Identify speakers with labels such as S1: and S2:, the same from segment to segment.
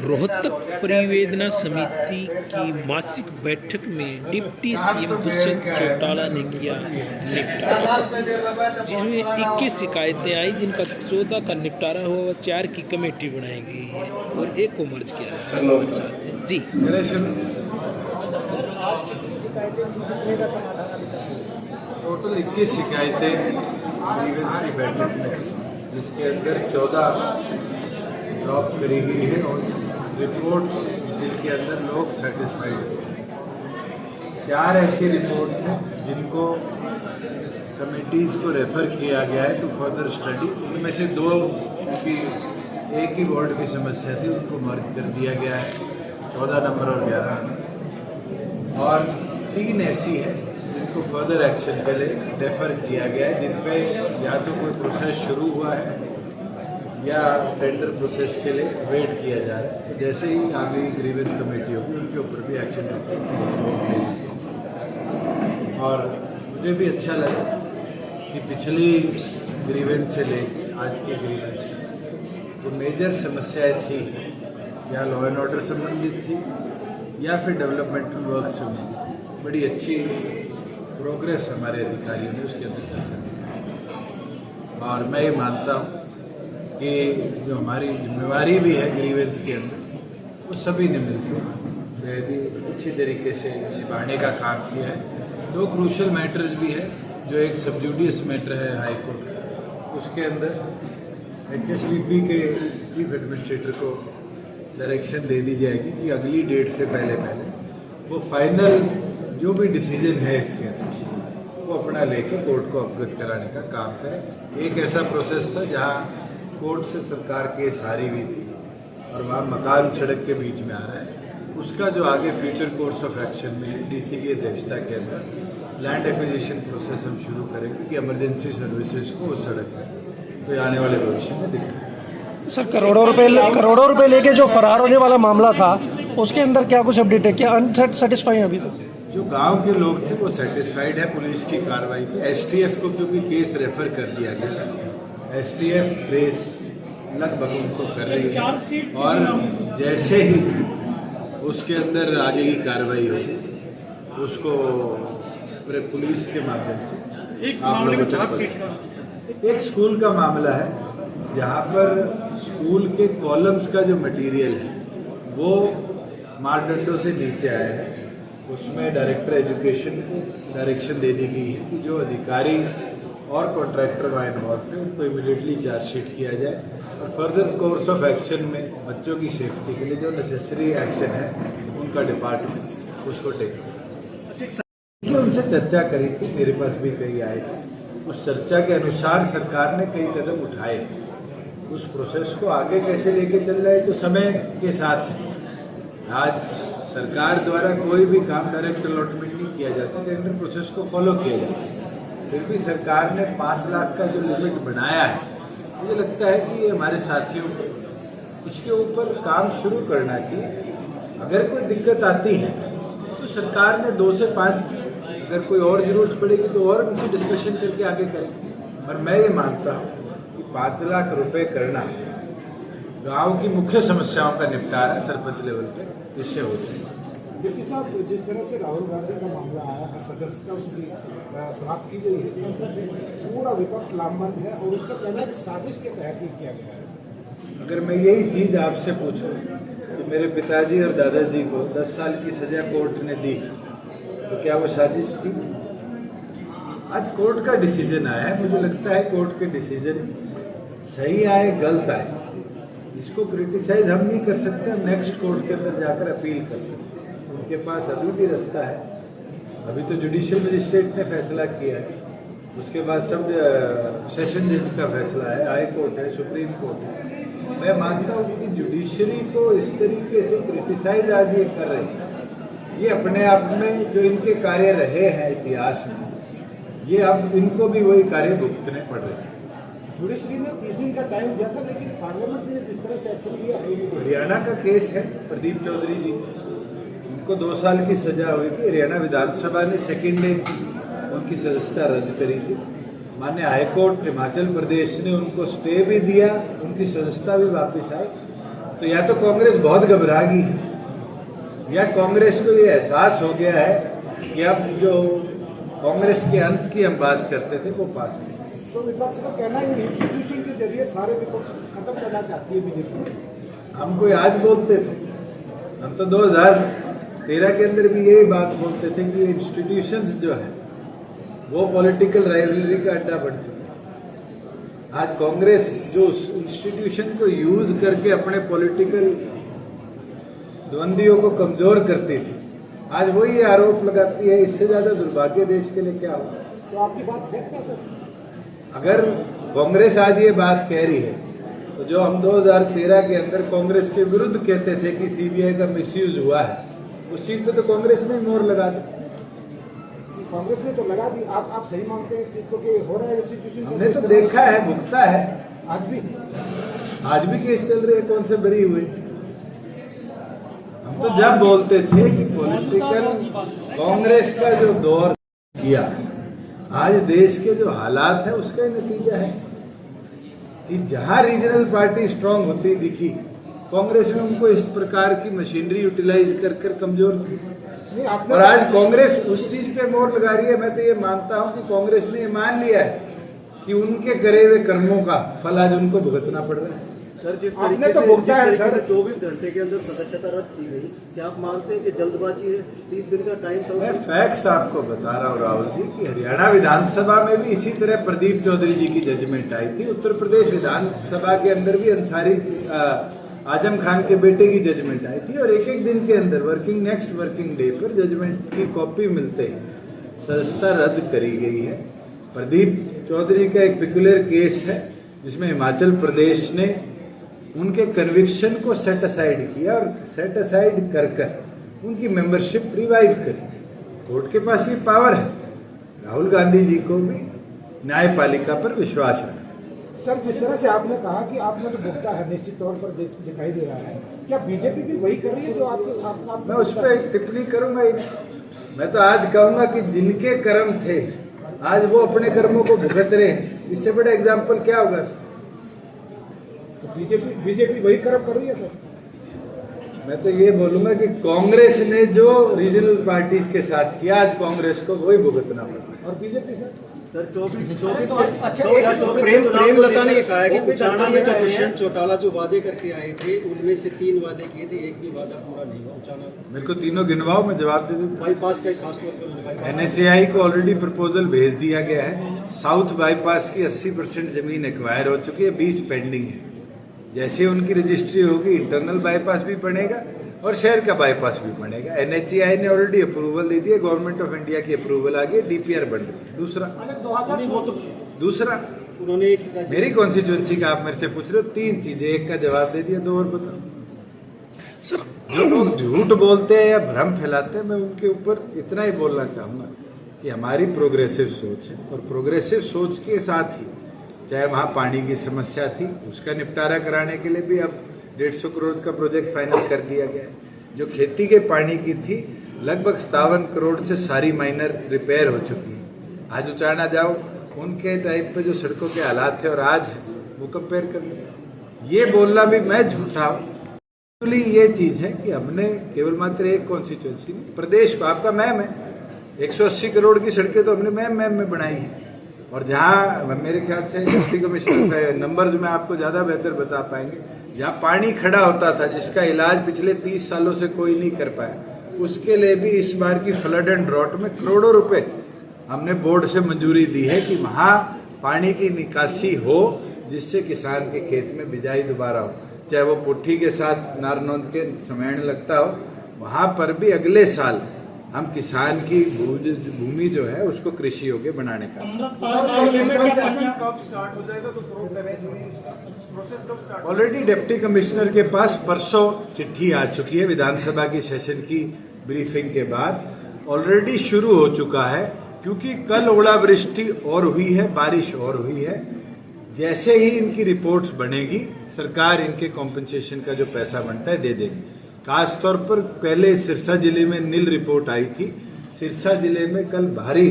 S1: रोहतक परिवेदना समिति की मासिक बैठक में डिप्टी सीएम दुष्यंत चौटाला ने किया निपटारा, जिसमें 21 शिकायतें आई, जिनका 14 का निपटारा हुआ व 4 की कमेटी बनाई गई है और 1 को मर्ज किया है हमारे साथ है जी।
S2: टोटल 21 शिकायतें ग्रीवेंस की बैठक में, जिसके अंदर 14 ड्रॉप करी गई है और रिपोर्ट जिनके अंदर लोग सेटिस्फाइड हैं। 4 ऐसी रिपोर्ट्स हैं जिनको कमेटीज़ को रेफ़र किया गया है टू फर्दर स्टडी। उनमें से 2 की एक ही वार्ड की समस्या थी, उनको मर्ज कर दिया गया है, 14 नंबर और 11 नंबर, और 3 ऐसी है जिनको फर्दर एक्शन के लिए रेफ़र किया गया है, जिन पे या तो कोई प्रोसेस शुरू हुआ है या टेंडर प्रोसेस के लिए वेट किया जा रहा है। तो जैसे ही आगे ग्रीवेंस कमेटी होगी उनके ऊपर भी एक्शन लेंगे। और मुझे भी अच्छा लगा कि पिछली ग्रीवेंस से लेकर आज की ग्रीवेंस जो मेजर समस्याएं थी, या लॉ एंड ऑर्डर संबंधित थी या फिर डेवलपमेंटल वर्क संबंधित, बड़ी अच्छी प्रोग्रेस हमारे अधिकारियों ने उसके अंदर करके दिखाई। और मैं ये मानता हूँ कि जो हमारी जिम्मेवारी भी है ग्रीवेंस के अंदर, वो सभी ने मिलकर बेहद ही अच्छी तरीके से निभाने का काम किया है। 2 क्रूशल मैटर्स भी है, जो एक सबजुडियस मैटर है हाई कोर्ट का, उसके अंदर HSVP के चीफ एडमिनिस्ट्रेटर को डायरेक्शन दे दी जाएगी कि अगली डेट से पहले वो फाइनल जो भी डिसीजन है इसके अंदर वो अपना लेके कोर्ट को अवगत कराने का काम करें। एक ऐसा प्रोसेस था जहाँ कोर्ट से सरकार केस हारी हुई थी और वहाँ मकान सड़क के बीच में आ रहा है, उसका जो आगे फ्यूचर कोर्स ऑफ एक्शन में DC की अध्यक्षता के अंदर लैंड एक्विजिशन प्रोसेस हम शुरू करेंगे कि इमरजेंसी सर्विसेज को उस सड़क में तो आने वाले भविष्य में दिक्कत।
S3: सर, करोड़ों रुपए लेके जो फरार होने वाला मामला था, उसके अंदर क्या कुछ अपडेट है? क्या अनसेटिस्फाई है अभी तक?
S2: जो गांव के लोग थे वो सेटिस्फाइड है पुलिस की कार्रवाई पे। STF को क्योंकि केस रेफर कर दिया गया, STF ट्रेस लगभग उनको कर रही है और जैसे ही उसके अंदर आगे की कार्रवाई होगी उसको पुलिस के माध्यम से आप लोगों तक। एक स्कूल का मामला है जहाँ पर स्कूल के कॉलम्स का जो मटेरियल है वो मारदंडों से नीचे आया है। उसमें डायरेक्टर एजुकेशन को डायरेक्शन दे दी गई है कि जो अधिकारी और कॉन्ट्रैक्टर वहाँ इन्वॉल्व थे उनको इमीडिएटली चार्जशीट किया जाए और फर्दर कोर्स ऑफ एक्शन में बच्चों की सेफ्टी के लिए जो नेसेसरी एक्शन है उनका डिपार्टमेंट उसको टेक करेगा। उनसे चर्चा करी थी, मेरे पास भी कई आए थे। उस चर्चा के अनुसार सरकार ने कई कदम उठाए। उस प्रोसेस को आगे कैसे लेके चल रहे हैं तो समय के साथ है। आज सरकार द्वारा कोई भी काम डायरेक्ट अलॉटमेंट नहीं किया जाता, टेंडर प्रोसेस को फॉलो किया जाता है। फिर भी सरकार ने 5 लाख का जो लिमिट बनाया है, मुझे लगता है कि ये हमारे साथियों को इसके ऊपर काम शुरू करना चाहिए। अगर कोई दिक्कत आती है तो सरकार ने 2 से 5 की, अगर कोई और जरूरत पड़ेगी तो और उनसे डिस्कशन करके आगे करेंगे। और मैं ये मानता हूँ कि 5 लाख रुपए करना गांव की मुख्य समस्याओं का निपटारा सरपंच लेवल पे इससे हो जाएगा।
S4: डिप्टी साहब, जिस तरह से राहुल गांधी का मामला आया है, सदस्यता उसकी समाप्त की गई है संसद से, पूरा विपक्ष लामबंद है और उसका कहना है कि साजिश के तहत ही किया गया है।
S2: अगर मैं यही चीज़ आपसे पूछूं तो मेरे पिताजी और दादाजी को 10 साल की सजा कोर्ट ने दी, तो क्या वो साजिश थी? आज कोर्ट का डिसीजन आया है, मुझे लगता है कोर्ट के डिसीजन सही आए गलत आए, इसको क्रिटिसाइज हम नहीं कर सकते। हम नेक्स्ट कोर्ट के अंदर जाकर अपील कर सकते हैं, उनके पास अभी भी रास्ता है। अभी तो जुडिशियल मजिस्ट्रेट ने फैसला किया है, उसके बाद सब सेशन जज का फैसला है, हाई कोर्ट है, सुप्रीम कोर्ट है। मैं मानता हूँ कि जुडिशरी को इस तरीके से क्रिटिसाइज आज ये कर रहे हैं, ये अपने आप में जो इनके कार्य रहे हैं इतिहास में, ये अब इनको भी वही कार्य भुगतने पड़ रहे हैं।
S4: जुडिशरी ने 30 दिन का टाइम दिया था, लेकिन पार्लियामेंट ने जिस तरह से एक्शन लिया है,
S2: हरियाणा का केस है प्रदीप चौधरी जी, उनको 2 साल की सजा हुई थी। हरियाणा विधानसभा ने सेकेंड डे उनकी सदस्यता रद्द करी थी। माननीय हाईकोर्ट हिमाचल प्रदेश ने उनको स्टे भी दिया, उनकी सदस्यता भी वापस आई। तो या तो कांग्रेस बहुत घबरा गई है या कांग्रेस को ये एहसास हो गया है कि अब जो कांग्रेस के अंत की हम बात करते थे वो पास में।
S4: तो विपक्ष का कहना है इंस्टीट्यूशन के जरिए सारे विपक्ष खत्म करना चाहती है बीजेपी।
S2: हम कोई आज बोलते थे, हम तो 2013 के अंदर भी यही बात बोलते थे कि इंस्टीट्यूशंस जो है वो पॉलिटिकल राइवलरी का अड्डा बन चुका है। आज कांग्रेस जो उस इंस्टीट्यूशन को यूज करके अपने पॉलिटिकल द्वंद्वियों को कमजोर करती थी, आज वही आरोप लगाती है। इससे ज्यादा दुर्भाग्य देश के लिए क्या होगा?
S4: तो आपकी बात फेक है सर।
S2: अगर कांग्रेस आज ये बात कह रही है तो जो हम 2013 के अंदर कांग्रेस के विरुद्ध कहते थे कि सीबीआई का मिसयूज हुआ है, उस चीज पे तो कांग्रेस ने मोहर लगा दी।
S4: कांग्रेस ने तो लगा दी, आप सही मानते हैं इस चीज को कि हो रहा है इंस्टीट्यूशन?
S2: हमने तो देखा है, भुगता है, आज भी केस चल रहे हैं, कौन से बरी हुए। हम तो जब बोलते थे कि पॉलिटिकल कांग्रेस का जो दौर किया, आज देश के जो हालात है उसका ही नतीजा है कि जहां रीजनल पार्टी स्ट्रांग होती दिखी, कांग्रेस ने उनको इस प्रकार की मशीनरी यूटिलाइज कर कर कमजोर की। और आज कांग्रेस उस चीज पे मोहर लगा रही है। मैं तो ये मानता हूं कि कांग्रेस ने ये मान लिया है कि उनके करे हुए कर्मों का फल आज उनको भुगतना पड़ रहा है।
S5: सर, जिस
S4: आपने
S5: तरीके
S4: तो
S5: से
S4: भुगता है सर।
S5: 24 घंटे के अंदर सदस्यता रद्द की गई, क्या आप मानते हैं कि जल्दबाजी है? 30 दिन का टाइम था।
S2: मैं फैक्ट्स आपको बता रहा हूँ राहुल जी कि हरियाणा विधानसभा में भी इसी तरह प्रदीप चौधरी जी की जजमेंट आई थी। उत्तर प्रदेश विधानसभा के अंदर भी अंसारी आजम खान के बेटे की जजमेंट आई थी। और एक एक दिन के अंदर नेक्स्ट वर्किंग डे पर जजमेंट की कॉपी मिलते ही सदस्यता रद्द करी गई है। प्रदीप चौधरी का एक पिकुलर केस है जिसमें हिमाचल प्रदेश ने उनके कन्विक्शन को सेट असाइड किया और सेट असाइड कर कर उनकी मेंबरशिप रिवाइव करी। कोर्ट के पास ये पावर है। राहुल गांधी जी को भी न्यायपालिका पर विश्वास है।
S4: सर, जिस तरह से आपने कहा कि आपने तो भुगता है, निश्चित तौर पर दिखाई दे रहा है, क्या बीजेपी भी वही कर रही है जो आपके
S2: मैं उस पर एक टिप्पणी करूंगा ही नहीं। मैं तो आज कहूंगा कि जिनके कर्म थे आज वो अपने कर्मों को भुगत रहे हैं। इससे बड़ा एग्जाम्पल क्या होगा?
S4: तो बीजेपी वही कर्म कर रही है सर।
S2: मैं तो ये बोलूंगा कि कांग्रेस ने जो रीजनल पार्टीज के साथ किया, आज कांग्रेस को वही भुगतना पड़ा।
S4: और बीजेपी सर
S5: 24
S6: अच्छा, प्रेमलता ने कहा है कि उचाना में जो दुष्यंत चौटाला जो वादे करके आए थे उनमें से 3 वादे किए थे, एक भी वादा पूरा नहीं हुआ। उचाना
S2: मेरे को तीनों गिनवाओ, मैं जवाब दे देता।
S6: बाईपास का खास तौर पर
S2: NHAI को ऑलरेडी प्रपोजल भेज दिया गया है। साउथ बाईपास की 80% जमीन एक्वायर हो चुकी है, 20 पेंडिंग है। जैसे उनकी रजिस्ट्री होगी इंटरनल बाईपास भी बनेगा और शहर का बाईपास भी बनेगा। NHAI ने ऑलरेडी अप्रूवल दे दिया, गवर्नमेंट ऑफ इंडिया की अप्रूवल आ गई, DPR बन रही है। दूसरा
S6: उन्होंने एक
S2: मेरी कॉन्स्टिट्यूंसी का आप मेरे से पूछ रहे हो, 3 चीजें, एक का जवाब दे दिया, 2 और बताओ।
S3: सर,
S2: जो लोग झूठ बोलते हैं या भ्रम फैलाते हैं, मैं उनके ऊपर इतना ही बोलना चाहूंगा कि हमारी प्रोग्रेसिव सोच है और प्रोग्रेसिव सोच के साथ ही चाहे वहाँ पानी की समस्या थी उसका निपटारा कराने के लिए भी अब 150 करोड़ का प्रोजेक्ट फाइनल कर दिया गया है। जो खेती के पानी की थी लगभग 57 करोड़ से सारी माइनर रिपेयर हो चुकी है। आज उचाना जाओ, उनके टाइम पे जो सड़कों के हालात थे और आज है वो कंपेयर कर लो। ये बोलना भी मैं झूठा हूँ। ये चीज है कि हमने केवल मात्र एक कॉन्स्टिट्यूंसी नहीं, प्रदेश को आपका मैम है, 180 करोड़ की सड़कें तो हमने मैम में बनाई है। और जहाँ मेरे ख्याल से डिप्टी कमिश्नर का नंबर जो मैं आपको ज़्यादा बेहतर बता पाएंगे, जहाँ पानी खड़ा होता था जिसका इलाज पिछले 30 सालों से कोई नहीं कर पाया, उसके लिए भी इस बार की फ्लड एंड ड्रॉट में करोड़ों रुपए हमने बोर्ड से मंजूरी दी है कि वहाँ पानी की निकासी हो, जिससे किसान के खेत में बिजाई दोबारा हो। चाहे वो पुट्ठी के साथ नारनौंद के समैण लगता हो, वहाँ पर भी अगले साल हम किसान की भूमि जो है उसको कृषि योग्य बनाने का। ऑलरेडी डिप्टी कमिश्नर के पास परसों चिट्ठी आ चुकी है, विधानसभा की सेशन की ब्रीफिंग के बाद ऑलरेडी शुरू हो चुका है, क्योंकि कल ओलावृष्टि और हुई है, बारिश और हुई है। जैसे ही इनकी रिपोर्ट्स बनेगी, सरकार इनके कॉम्पनसेशन का जो पैसा बनता है दे देगी। खासतौर पर पहले सिरसा जिले में नील रिपोर्ट आई थी। सिरसा जिले में कल भारी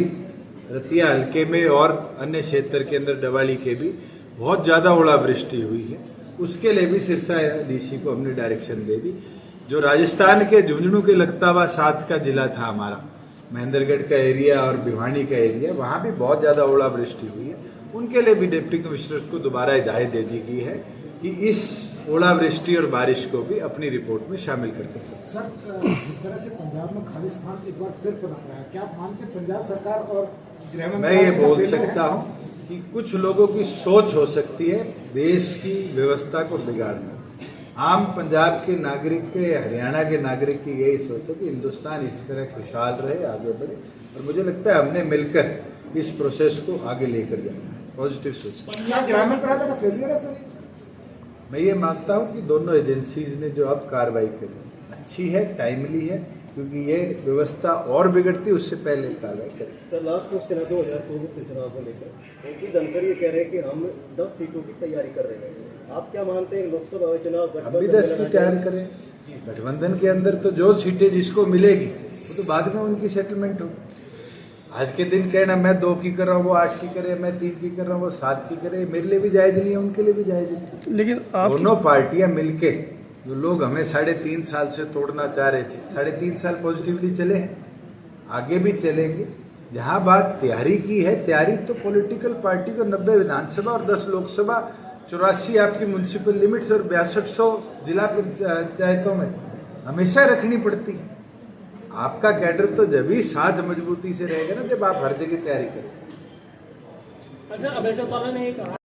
S2: रतिया हल्के में और अन्य क्षेत्र के अंदर डवाली के भी बहुत ज़्यादा ओलावृष्टि हुई है। उसके लिए भी सिरसा डीसी को हमने डायरेक्शन दे दी। जो राजस्थान के झुंझुनू के लगतावा 7 का जिला था हमारा, महेंद्रगढ़ का एरिया और भिवानी का एरिया, वहाँ भी बहुत ज़्यादा ओलावृष्टि हुई है। उनके लिए भी डिप्टी कमिश्नर को दोबारा हिदायत दे दी गई है कि इस ओलावृष्टि और बारिश को भी अपनी रिपोर्ट में शामिल करके
S4: सर, जिस तरह से पंजाब में खालिस्तान एक बार फिर पनप रहा है, क्या आप मानते हैं पंजाब सरकार और गृह
S2: मैं ये
S4: मंत्रालय का
S2: बोल
S4: फेलियर है?
S2: सकता हूँ कि कुछ लोगों की सोच हो सकती है देश की व्यवस्था को बिगाड़ना। आम पंजाब के नागरिक के, हरियाणा के नागरिक की यही सोच है कि हिंदुस्तान इसी तरह खुशहाल रहे, आगे बढ़े, और मुझे लगता है हमने मिलकर इस प्रोसेस को आगे लेकर जाना है। पॉजिटिव सोच।
S4: क्या गृह मंत्रालय का फेलियर है सर?
S2: मैं ये मानता हूँ कि दोनों एजेंसीज ने जो अब कार्रवाई करी अच्छी है, टाइमली है, क्योंकि ये व्यवस्था और बिगड़ती उससे पहले कार्रवाई करें।
S5: सर लास्ट क्वेश्चन है 2024 के चुनाव को लेकर। उनकी धनखड़ ये कह रहे हैं कि हम 10 सीटों की तैयारी कर रहे हैं। आप क्या मानते हैं लोकसभा चुनाव
S2: हम भी 10 की तैयारी करें। गठबंधन के अंदर तो जो सीटें जिसको मिलेगी वो तो बाद में उनकी सेटलमेंट हो। आज के दिन कहना मैं 2 की कर रहा हूँ, वो 8 की करे, मैं 3 की कर रहा हूँ, वो 7 की करे, मेरे लिए भी जायज नहीं है, उनके लिए भी जायज नहीं।
S3: लेकिन आप
S2: दोनों पार्टियां मिलके, जो लोग हमें 3.5 साल से तोड़ना चाह रहे थे, 3.5 साल पॉजिटिवली चले हैं, आगे भी चलेंगे। जहां बात तैयारी की है, तैयारी तो पॉलिटिकल पार्टी को 90 विधानसभा और 10 लोकसभा, 84 आपकी म्यूनसिपल लिमिट्स और 6200 जिला पंचायतों में हमेशा रखनी पड़ती है। आपका कैडर तो जब भी साथ मजबूती से रहेगा ना, जब आप हर जगह तैयारी करें।
S7: अच्छा, अभय चौटाला ने कहा